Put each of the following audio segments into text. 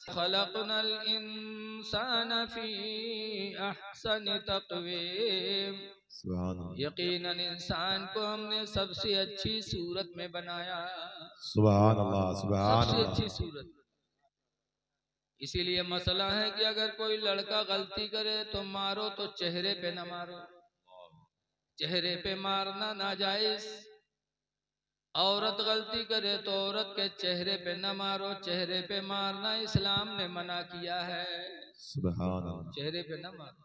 खलक़नल इंसान फी अहसन तक़वीम। यकीनन इंसान को हमने सबसे अच्छी सूरत में बनाया। सुभान अल्लाह, सुभान सबसे अल्लाह। अच्छी सूरत। इसीलिए मसला है कि अगर कोई लड़का गलती करे तो मारो तो चेहरे पे न मारो, चेहरे पे मारना नाजायज। औरत गलती करे तो औरत के चेहरे पे न मारो, चेहरे पे मारना इस्लाम ने मना किया है। सुभान अल्लाह। चेहरे पे न मारो,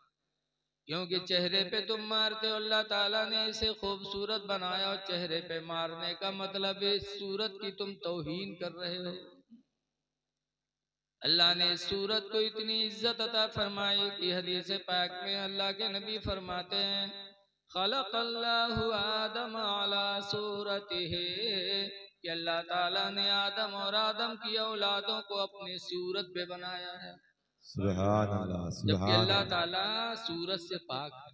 क्योंकि चेहरे पे तुम मारते हो, अल्लाह ताला ने इसे खूबसूरत बनाया और चेहरे पे मारने का मतलब इस सूरत की तुम तौहीन कर रहे हो। अल्लाह ने इस सूरत को इतनी इज्जत अता फरमाई कि हदीस पाक में अल्लाह के नबी फरमाते हैं, खलक़ल्लाहु आदम अला सूरतिही, कि अल्लाह ताला ने आदम और आदम की औलादों को अपनी सूरत पे बनाया है। सुभान अल्लाह, जबकि सुभान अल्लाह अल्लाह। ताला सूरत से पाक है,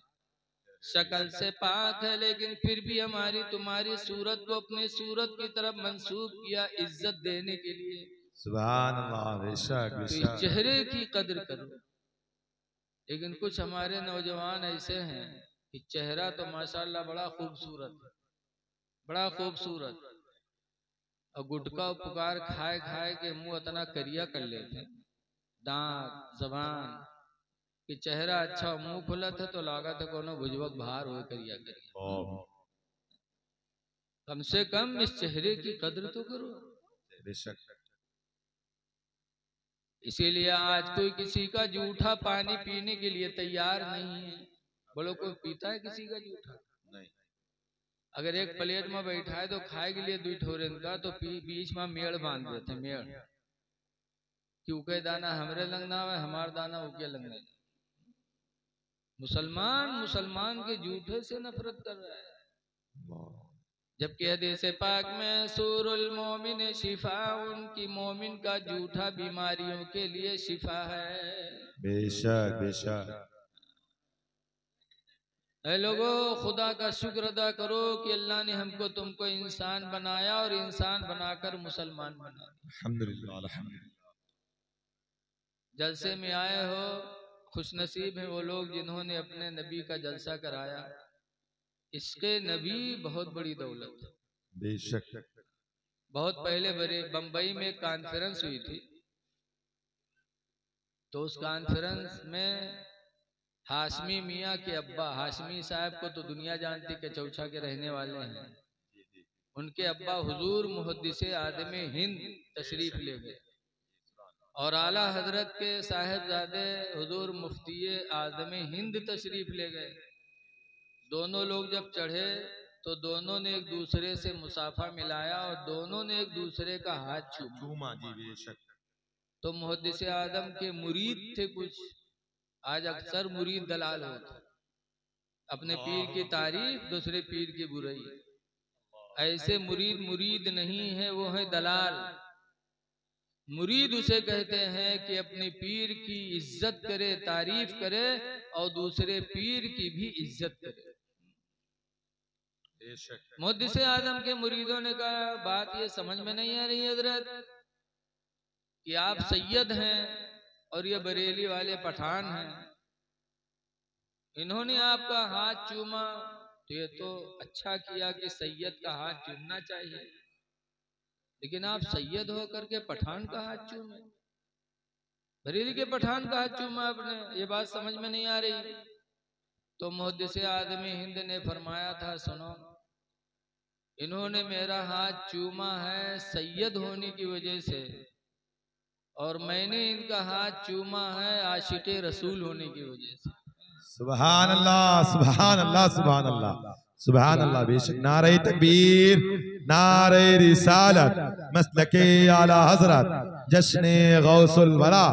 शक्ल से पाक है, लेकिन फिर भी हमारी तुम्हारी सूरत को अपनी सूरत की तरफ मंसूब किया इज्जत देने के लिए। सुभान अल्लाह, बेशक तो इस बेशक। चेहरे की कदर करो। लेकिन कुछ हमारे नौजवान ऐसे हैं कि चेहरा तो माशाल्लाह बड़ा खूबसूरत है, बड़ा खूबसूरत, और गुटखा पुकार खाए खाए के मुंह इतना करिया कर लेते हैं, दांत जबान कि चेहरा अच्छा मुंह खुलत है तो लागत है कोनो भुजबक बाहर हो करिया करिया। कम से कम इस चेहरे की कदर तो करो। बेशक। इसीलिए आज कोई किसी का जूठा पानी पीने के लिए तैयार नहीं है। बोलो कोई पीता है किसी का जूठा? नहीं। अगर एक प्लेट में बैठा है तो खाए के लिए दुई ठोरन का तो बीच में मेड़ बांध देते, मेड़ कि उके दाना हमरे लंग ना है, हमार दाना उके लंग नहीं। मुसलमान मुसलमान के जूठे से नफरत कर रहा है, जबकि हदीस पाक में सूरुल मोमिन शिफा, उनकी मोमिन का जूठा बीमारियों के लिए शिफा है। बेशक बेशक। ऐ लोगों, खुदा का शुक्र अदा करो कि अल्लाह ने हमको तुमको इंसान बनाया और इंसान बनाकर मुसलमान बना दिया। अल्हम्दुलिल्लाह, अल्हम्दुलिल्लाह। जलसे में आए हो, खुश नसीब है वो लोग जिन्होंने अपने नबी का जलसा कराया। इसके नबी बहुत बड़ी दौलत है। बेशक। बहुत पहले बड़े बंबई में कॉन्फ्रेंस हुई थी, तो उस कॉन्फ्रेंस में हाशमी मियाँ के अब्बा, हाशमी साहब को तो दुनिया जानती के चौछा के रहने वाले हैं, उनके अब्बा हुजूर मुहद्दिसे आदमे हिंद तशरीफ ले गए और आला हजरत के साहिबजादे हुजूर मुफ्ती आदमे हिंद तशरीफ ले गए। दोनों लोग जब चढ़े तो दोनों ने एक दूसरे से मुसाफा मिलाया और दोनों ने एक दूसरे का हाथ छूमा। जी बेशक। तो मुहद्दिसे आदम के मुरीद थे कुछ, आज अक्सर मुरीद दलाल होते, अपने पीर की तारीफ दूसरे पीर की बुराई। ऐसे मुरीद मुरीद नहीं है, वो है दलाल। मुरीद उसे कहते हैं कि अपने पीर की इज्जत करे, तारीफ करे और दूसरे पीर की भी इज्जत करे। मुहद्दिस आजम के मुरीदों ने कहा, बात ये समझ में नहीं आ रही हजरत कि आप सैयद हैं और ये बरेली वाले पठान हैं, इन्होंने आपका हाथ चूमा तो ये तो अच्छा किया कि सैयद का हाथ चूमना चाहिए, लेकिन आप सैयद होकर के पठान का हाथ चूमे, बरेली के पठान का हाथ चूमा आपने, ये बात समझ में नहीं आ रही। तो मुहद्दिस आदमी हिंद ने फरमाया था, सुनो, इन्होंने मेरा हाथ चूमा है सैयद होने की वजह से, और मैंने इनका हाथ चूमा है आशिक़े रसूल होने की वजह से। सुभान अल्लाह, सुभान अल्लाह, सुभान अल्लाह, सुभान अल्लाह। बेशक। नारे तकबीर, नारे रिसालत, मसलके आला हजरत, जश्ने गौसुल वरा,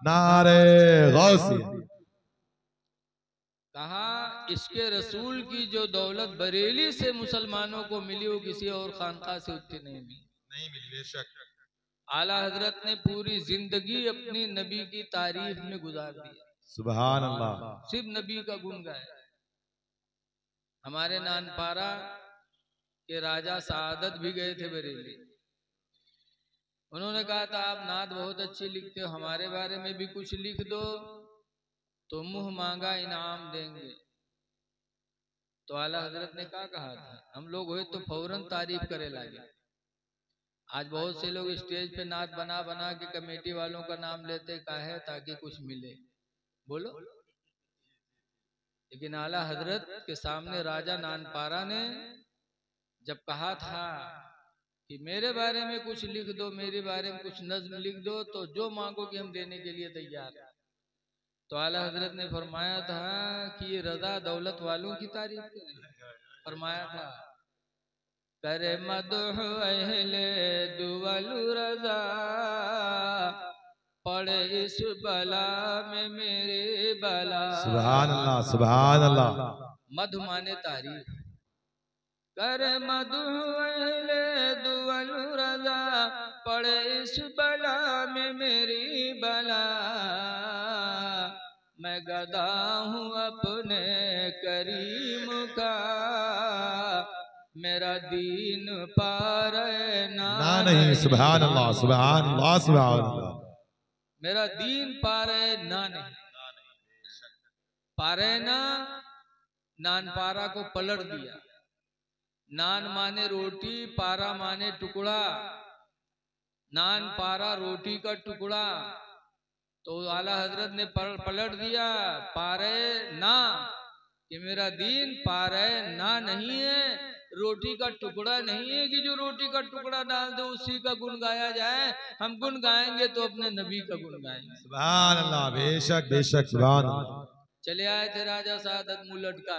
नारे गौसी। कहा, इसके रसूल की जो दौलत बरेली से मुसलमानों को मिली वो किसी और खानका से उतनी नहीं मिली। बेशक। आला हजरत ने पूरी जिंदगी अपनी नबी की तारीफ में गुजार दी, सुभान अल्लाह। सिर्फ नबी का गुण गाए। हमारे नानपारा के राजा सादत भी गए थे बरेली, उन्होंने कहा था आप नात बहुत अच्छी लिखते हो, हमारे बारे में भी कुछ लिख दो तो मुंह मांगा इनाम देंगे। तो आला हजरत ने क्या कहा था, हम लोग हुए तो फौरन तारीफ करे लगे। आज बहुत से लोग स्टेज पे नात बना बना के कमेटी वालों का नाम लेते का है ताकि कुछ मिले, बोलो। लेकिन आला हजरत के सामने राजा नानपारा ने जब कहा था कि मेरे बारे में कुछ लिख दो, मेरे बारे में कुछ नज्म लिख दो, तो जो मांगोगे हम देने के लिए तैयार हैं। तो आला हजरत ने फरमाया था कि ये रजा दौलत वालों की तारीफ करें। फरमाया था करे मदह अहले दुवलु रजा, पड़े इस बला में मेरे बला। सुभान अल्लाह, सुभान अल्लाह। मधु माने तारीफ। करे मधु अहले दुवलु रजा, पड़े इस बला में मेरी बला। मैं गदा हूँ अपने करीम का, मेरा दीन पार ना नहीं। सुभान अल्लाह, सुभान अल्लाह, सुभान अल्लाह। मेरा दीन पारे ना नहीं। पारे ना, नान पारा को पलट दिया। नान माने रोटी, पारा माने टुकड़ा। नान पारा रोटी का टुकड़ा। तो आला हजरत ने पलट दिया पारे ना, कि मेरा दीन पारे ना नहीं है, रोटी का टुकड़ा नहीं है कि जो रोटी का टुकड़ा डाल दो उसी का गुण गाया जाए। हम गुण गाएंगे तो अपने नबी का गुण गाएंगे। सुभान अल्लाह, बेशक बेशक, सुभान अल्लाह। चले आए थे राजा सादत मुंह लटका।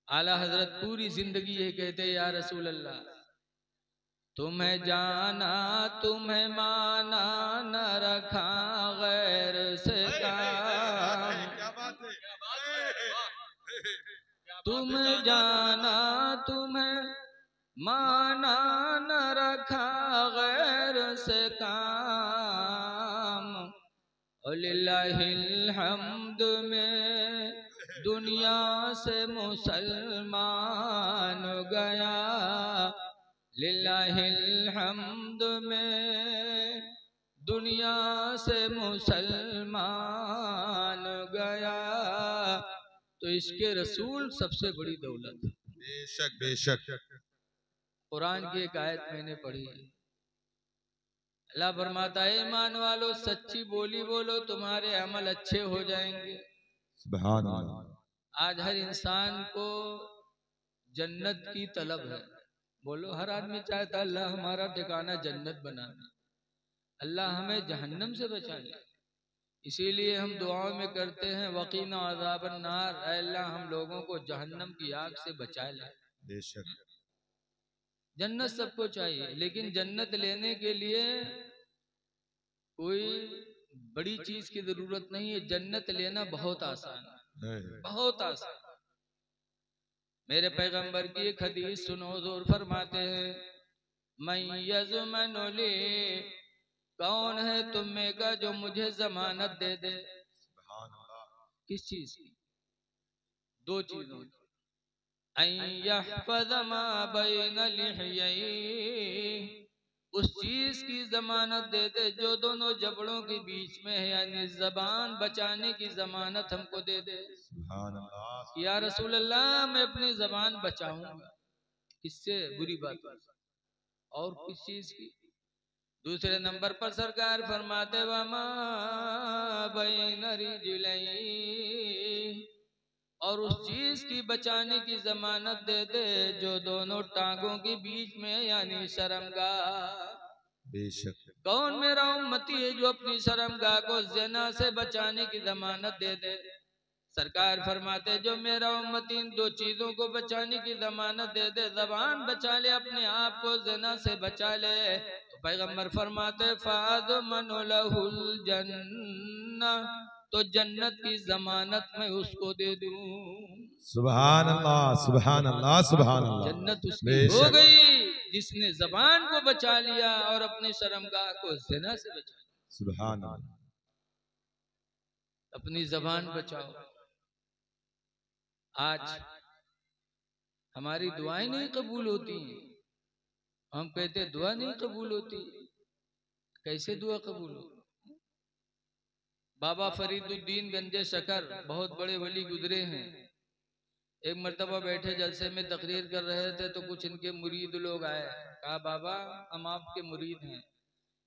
आला हजरत पूरी जिंदगी ये कहते या रसूल अल्लाह, तुम्हें जाना तुम्हें माना न रखा गैर से काम। तुम्हें जाना तुम्हें माना न रखा गैर से काम। लिल्लाहिल हम्द में दुनिया से मुसलमान गया। लिल्लाहिल हम्द में दुनिया से मुसलमान गया। तो इसके रसूल सबसे बड़ी दौलत। बेशक बेशक। कुरान की एक आयत मैंने पढ़ी, अल्लाह फरमाता है ईमान वालो सच्ची बोली बोलो तुम्हारे अमल अच्छे हो जाएंगे। सुभान अल्लाह। आज हर इंसान को जन्नत की तलब है। बोलो, हर आदमी चाहता है अल्लाह हमारा ठिकाना जन्नत बना दे, अल्लाह हमें जहन्नम से बचा ले। इसीलिए हम दुआओं में करते हैं वकीना अज़ाबन नार, अल्लाह हम लोगों को जहन्नम की आग से बचा ले। बेशक। जन्नत सबको चाहिए, लेकिन जन्नत लेने के लिए कोई बड़ी चीज की जरूरत नहीं है। जन्नत लेना बहुत आसान है, बहुत आसान। मेरे पैगंबर की एक हदीस सुनो, हुजूर फरमाते हैं मैं यज़मनुली, कौन है तुम में का जो मुझे जमानत दे दे। किस चीज की? दो चीजों की। उस चीज की जमानत दे दे जो दोनों जबड़ों के बीच में है, यानी जबान बचाने की जमानत हमको दे दे। या रसूल अल्लाह मैं अपनी जबान बचाऊंगा, किससे? बुरी बात और किस चीज की? दूसरे नंबर पर सरकार फरमाते वमा बैन रिजलैहि, और उस चीज की बचाने की जमानत दे दे जो दोनों टांगों के बीच में, यानी शर्मगाह। बेशक। कौन मेरा उम्मती है जो अपनी शर्मगाह को ज़िना से बचाने की जमानत दे दे? सरकार फरमाते जो मेरा उम्मती इन दो चीजों को बचाने की जमानत दे दे, जबान बचा ले, अपने आप को ज़िना से बचा ले। तो पैगंबर फरमाते फाज़मनुलहुल जन्नह, तो जन्नत की जमानत मैं उसको दे दूं। सुभान अल्लाह, सुभान अल्लाह, सुभान अल्लाह। जन्नत उसकी हो गई जिसने जबान को बचा लिया और अपने शर्मगाह को ज़िना से बचा लिया। सुभान अल्लाह। अपनी जबान बचाओ। आज हमारी दुआएं नहीं कबूल होती हैं, हम कहते दुआ नहीं कबूल होती, कैसे दुआ कबूल हो? बाबा फरीदुद्दीन गंजे शकर बहुत बड़े वली गुजरे हैं। एक मर्तबा बैठे जलसे में तकरीर कर रहे थे तो कुछ इनके मुरीद लोग आए, कहा बाबा हम आपके मुरीद हैं,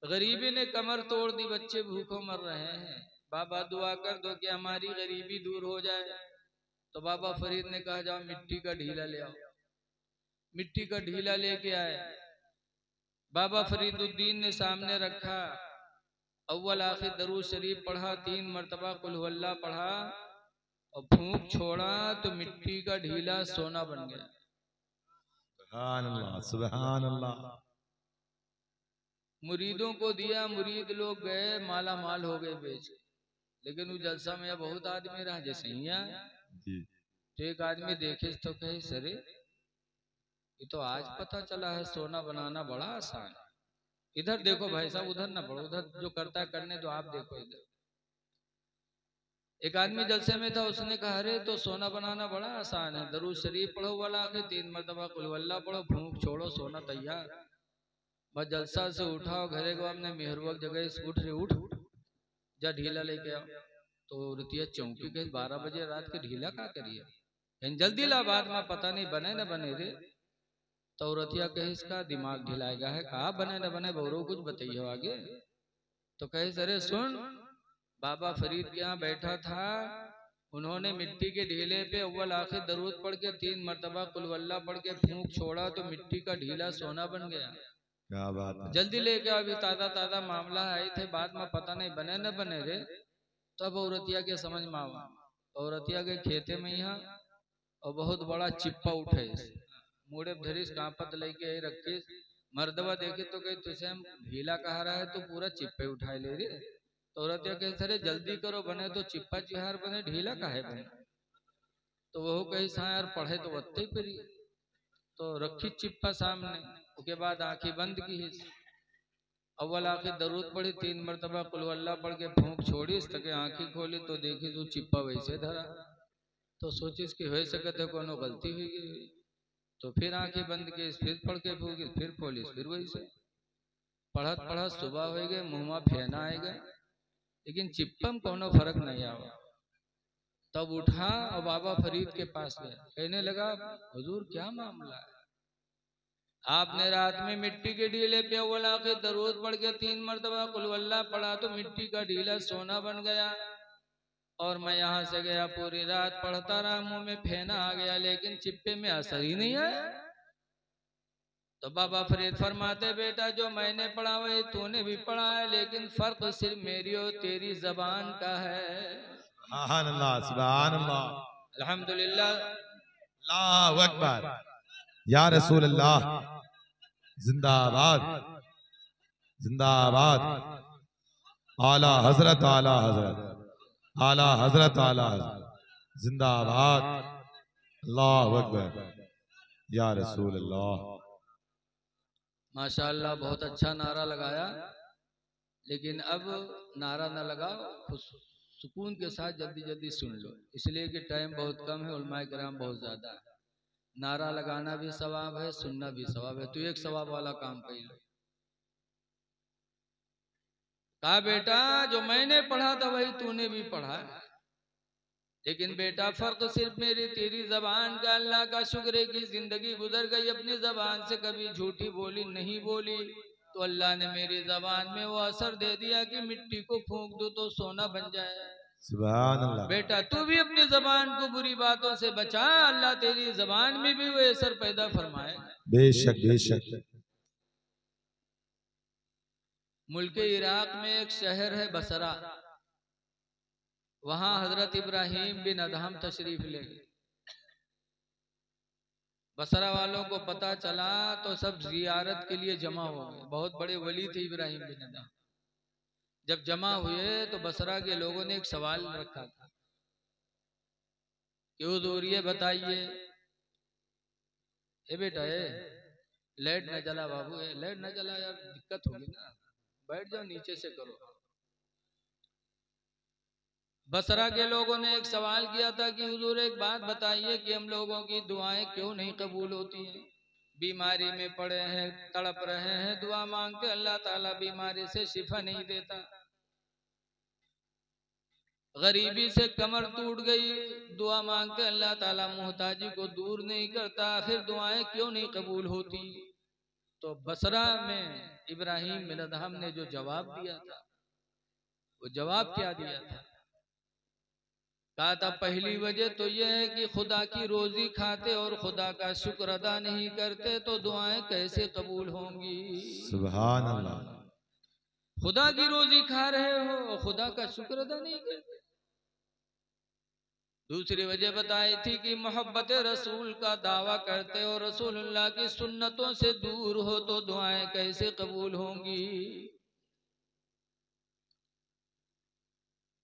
गरीबी ने कमर तोड़ दी, बच्चे भूखों मर रहे हैं, बाबा दुआ कर दो कि हमारी गरीबी दूर हो जाए। तो बाबा फरीद ने कहा जाओ मिट्टी का ढीला ले आओ। मिट्टी का ढीला लेके आए, बाबा फरीदुद्दीन ने सामने रखा, अव्वल आखिर दरूद शरीफ पढ़ा, 3 मरतबा कुल हुवल्लाह पढ़ा और फूंक छोड़ा तो मिट्टी का ढीला सोना बन गया। सुभान अल्लाह, सुभान अल्लाह। मुरीदों को दिया, मुरीद लोग गए माला माल हो गए बेच। लेकिन वो जलसा में बहुत आदमी रहा जैसे ही जी। तो एक आदमी देखे तो कहे सरे ये तो आज पता चला है सोना बनाना बड़ा आसान है। इधर देखो भाई साहब, उधर ना पढ़ो, उधर जो करता है करने दो, आप देखो इधर। एक आदमी जलसे में था, उसने कहा अरे तो सोना बनाना बड़ा आसान है, दरूद शरीफ पढ़ो वाला के 3 मरतबा कुल हुवल्लाह पढ़ो, फूंक छोड़ो सोना तैयार। बस जलसा से उठा और घरे को हमने मेहरबक जगह उठ रे उठ जा ढीला लेके आओ। तो रुतिया चौंकी गई, 12 बजे रात के ढीला का करिए, जल्दी ला, बाद में पता नहीं बने न बने रे। तो रतिया कहे इसका दिमाग ढिलाएगा है, कहा बने न बने बौरो कुछ बताइए आगे। तो कहे अरे सुन, बाबा फरीद के यहाँ बैठा था, उन्होंने मिट्टी के ढीले पे अव्वल आखिर दरूद पढ़ के 3 मरतबा कुल हुवल्लाह पढ़ के फूंक छोड़ा तो मिट्टी का ढीला सोना बन गया। क्या बात है। जल्दी लेके अभी ताजा ताजा मामला आए थे, बाद में पता नहीं बने न बने रे। तब औरतिया के समझ में आवा, औरतिया के खेते में यहाँ और बहुत बड़ा चिप्पा उठे, मुड़े धरिस कांपत लेके रखे, मर्दवा देखे तो कहे तुझे हम ढीला कहा रहा है तो पूरा चिप्पे उठाए ले रे। तो औरतिया कहे सरे जल्दी करो, बने तो चिप्पा चिहार बने, ढीला काहे बने। तो वो कही सा यार पढ़े तो वत्ते ही फिर। तो रखी चिप्पा सामने, उसके बाद आंखें बंद की, अव्वल आखिर दरूद पढ़ी, 3 मरतबा कुल हुवल्लाह पढ़ के फूंक छोड़ी, इस तक आंखें खोली तो देखी तो चिप्पा वैसे धरा। तो सोचिस कि हो सकते कोनो गलती हुई गई। तो फिर आंखें बंद की, फिर पढ़ के फूकी, फिर खोलिस, फिर वैसे पढ़त पढ़त सुबह हो गए, मुंह में फेना आए गए, लेकिन चिप्पम कोनो फर्क नहीं आवा। तब उठा और बाबा फरीद के पास गया, कहने लगा हुजूर क्या मामला है, आपने रात में मिट्टी के ढीले पे अव्वल आखिर दरूद पढ़ के 3 मरतबा कुल हुवल्लाह पढ़ा तो मिट्टी का ढीला सोना बन गया, और मैं यहाँ से गया पूरी रात पढ़ता रहा, मुंह में फेना आ गया लेकिन चिप्पे में असर ही नहीं आया। तो बाबा फरीद फरमाते बेटा जो मैंने पढ़ा वही तूने भी पढ़ा है, लेकिन फर्क सिर्फ मेरी और तेरी जबान का है। सुभान अल्लाह, सुभान अल्लाह, अल्हम्दुलिल्लाह, अल्लाहु अकबर, या रसूल अल्लाह, जिंदाबाद जिंदाबाद, आला हजरत, आला हजरत, आला हजरत, आला हजरत, जिंदाबाद, अल्लाहु अकबर, या रसूल अल्लाह। माशाअल्लाह बहुत अच्छा नारा लगाया, लेकिन अब नारा न लगाओ, सुकून के साथ जल्दी जल्दी सुन लो, इसलिए कि टाइम बहुत कम है, उलमाए किराम बहुत ज्यादा है। नारा लगाना भी सवाब है, सुनना भी सवाब है, तो एक सवाब वाला काम कर लो। कहा बेटा जो मैंने पढ़ा था वही तूने भी पढ़ा, लेकिन बेटा फर्क सिर्फ मेरी तेरी जबान का। अल्लाह का शुक्र है कि जिंदगी गुजर गई, अपनी जबान से कभी झूठी बोली नहीं बोली, तो अल्लाह ने मेरी जबान में वो असर दे दिया कि मिट्टी को फूंक दो तो सोना बन जाए। सुभान अल्लाह। बेटा तू भी अपनी जबान को बुरी बातों से बचा, अल्लाह तेरी जबान में भी वो असर पैदा फरमाए। बेशक बेशक। मुल्क इराक में एक शहर है बसरा, वहां हजरत इब्राहिम बिन अदहम तशरीफ ले गए। बसरा वालों को पता चला तो सब जियारत के लिए जमा हो गए, बहुत बड़े वली थे इब्राहिम बिन अदहम। जब जमा हुए तो बसरा के लोगों ने एक सवाल रखा था कि हुजूर ये बताइए, ए बेटा लाइट न जला बाबू, लाइट न जला यार दिक्कत होगी ना, बैठ जाओ नीचे से करो। बसरा के लोगों ने एक सवाल किया था कि हुजूर एक बात बताइए कि हम लोगों की दुआएं क्यों नहीं कबूल होती हैं। बीमारी में पड़े हैं, तड़प रहे हैं, दुआ मांगते, अल्लाह ताला बीमारी से शिफा नहीं देता। गरीबी से कमर टूट गई, दुआ मांगते, अल्लाह ताला मोहताजी को दूर नहीं करता। आखिर दुआएं क्यों नहीं कबूल होती? तो बसरा में इब्राहिम बिन अदहम ने जो जवाब दिया था, वो जवाब क्या दिया था? कहा था पहली वजह तो यह है कि खुदा की रोजी खाते और खुदा का शुक्र अदा नहीं करते तो दुआएं कैसे कबूल होंगी? सुभान अल्लाह। खुदा की रोजी खा रहे हो और खुदा का शुक्र अदा नहीं करते। दूसरी वजह बताई थी कि मोहब्बत रसूल का दावा करते हो, रसूलुल्लाह की सुन्नतों से दूर हो तो दुआएं कैसे कबूल होंगी?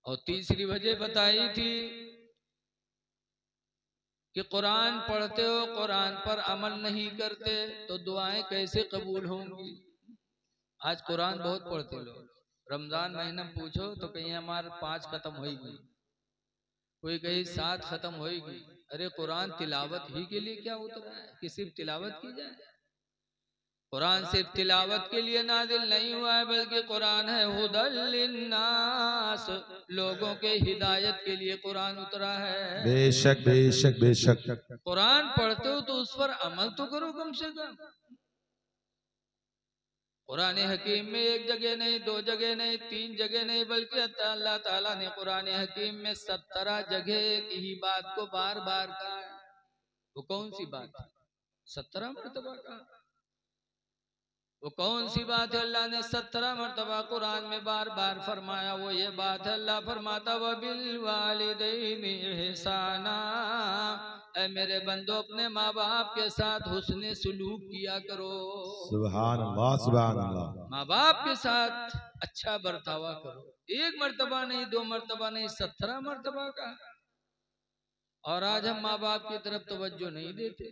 और तीसरी वजह बताई थी कि कुरान पढ़ते हो, कुरान पर अमल नहीं करते तो दुआएं कैसे कबूल होंगी? आज कुरान बहुत पढ़ते लोग, रमजान महीना पूछो तो कहीं हमारे 5 खत्म होगी, कोई कहीं 7 खत्म होगी। अरे कुरान तिलावत ही के लिए क्या उतरा है कि सिर्फ तिलावत की जाए? कुरान सिर्फ तिलावत के लिए नाजिल नहीं हुआ है, बल्कि कुरान है हुदल लिन्नास, लोगों के हिदायत के लिए कुरान उतरा है। बेशक बेशक बेशक। कुरान पढ़ते हो तो उस पर अमल तो करो कम से कम। कुरान हकीम में 1 जगह नहीं, 2 जगह नहीं, 3 जगह नहीं, बल्कि अल्लाह ताला ने कुरान हकीम में 17 जगह की ही बात को बार बार कहा है। वो कौन सी बात है? 17 मरतबा कहा। वो कौन सी बात है अल्लाह ने 17 मरतबा कुरान में बार बार फरमाया? वो ये बात है, अल्लाह फरमाता व बिल वालिदैनि इहसाना, ऐ मेरे बंदो अपने माँ बाप के साथ हुस्ने सुलूक किया करो। सुभान अल्लाह सुभान अल्लाह। माँ बाप के साथ अच्छा बर्तावा करो। 1 मरतबा नहीं, 2 मरतबा नहीं, 17 मरतबा का। और आज हम माँ बाप की तरफ तवज्जो नहीं देते।